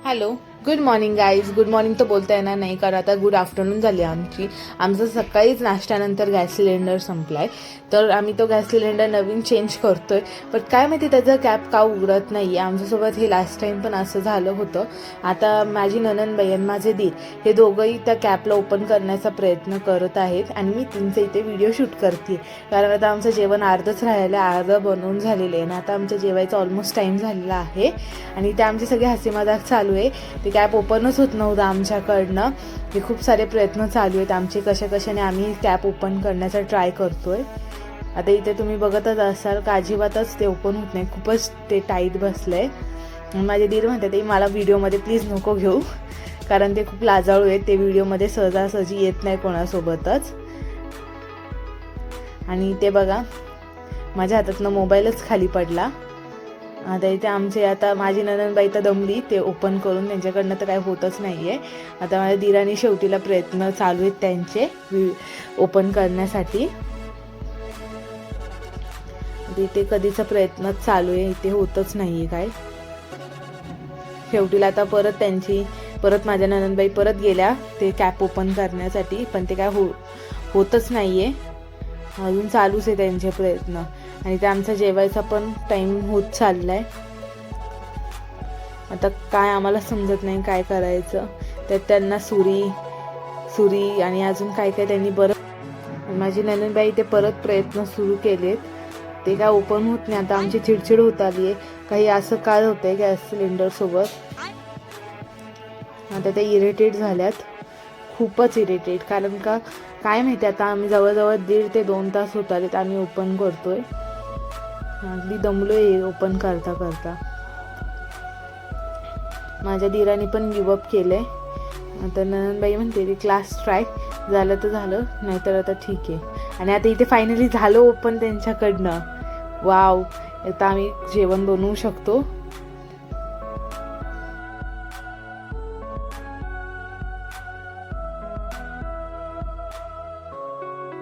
Hello, good morning guys. Good morning तर बोलता येणार नाही, कारण आता गुड आफ्टरनून झाली आमची. आमचं सकाळीच नाश्त्यानंतर गॅस सिलेंडर संपला आहे, तर आम्ही तो गॅस सिलेंडर नवीन चेंज करतो आहे. पण काय माहिती त्याचं कॅप का उघडत नाही आहे. आमच्यासोबत हे लास्ट टाईम पण असं झालं होतं. आता माझी नणंदबाई आणि माझे दीर हे दोघंही त्या कॅपला ओपन करण्याचा प्रयत्न करत आहेत आणि मी त्यांचं इथे व्हिडिओ शूट करते, कारण आता आमचं जेवण अर्धच राहिलं आहे, अर्धं बनवून झालेलं आहे ना. आता आमच्या जेवायचा ऑलमोस्ट टाईम झालेला आहे आणि ते आमचे सगळे हसी मजाक चालू आहे. ते कॅप ओपनच होत नव्हतं आमच्याकडनं. हे खूप सारे प्रयत्न चालू आहेत आमचे, कशाने आम्ही कॅप ओपन करण्याचा ट्राय करतोय. आता इथे तुम्ही बघतच असाल का अजिबातच ते ओपन होत नाही, खूपच ते टाईट बसलंय. माझे दीर म्हणतात ते मला व्हिडिओमध्ये प्लीज नको घेऊ, कारण ते खूप लाजाळू आहेत. ते व्हिडिओमध्ये सहजासहजी येत नाही कोणासोबतच. आणि ते बघा माझ्या हातातनं मोबाईलच खाली पडला. आता इथे आता माझी नणंदबाई तर दमली ते ओपन करून, त्यांच्याकडनं तर काय होतच नाही आहे. आता माझ्या दीराने शेवटीला प्रयत्न चालू आहेत त्यांचे ओपन करण्यासाठी. इथे कधीचा प्रयत्न चालू आहे, इथे होतच नाही आहे काय. शेवटीला आता परत माझ्या नणंदबाई परत गेल्या ते कॅप ओपन करण्यासाठी, पण ते काय होतच नाही आहे. अजून चालूच आहे त्यांचे प्रयत्न. आणि ते आमचा जेवायचा पण टाईम होत चालला आहे. आता काय आम्हाला समजत नाही काय करायचं. त्यात त्यांना सुरी आणि अजून काय त्यांनी माझी नणंदबाई ते परत प्रयत्न सुरू केलेत, ते काय ओपन होत नाही. आता आमची चिडचिड होत आली आहे, काही असं काय होतंय गॅस सिलेंडरसोबत. आता ते इरिटेट झाल्यात, खूपच इरिटेट. कारण का काय माहिती, आता आम्ही जवळजवळ 1.5 ते 2 तास होत आलेत आम्ही ओपन करतोय. अगदी दमलोय ओपन करता करता. माझ्या दीराने पण गिवअप केलंय. आता नणंदबाई म्हणते ते क्लास ट्राय झालं तर झालं, नाहीतर आता ठीक आहे. आणि आता इथे फायनली झालं ओपन त्यांच्याकडनं. वाव, आता आम्ही जेवण बनवू शकतो.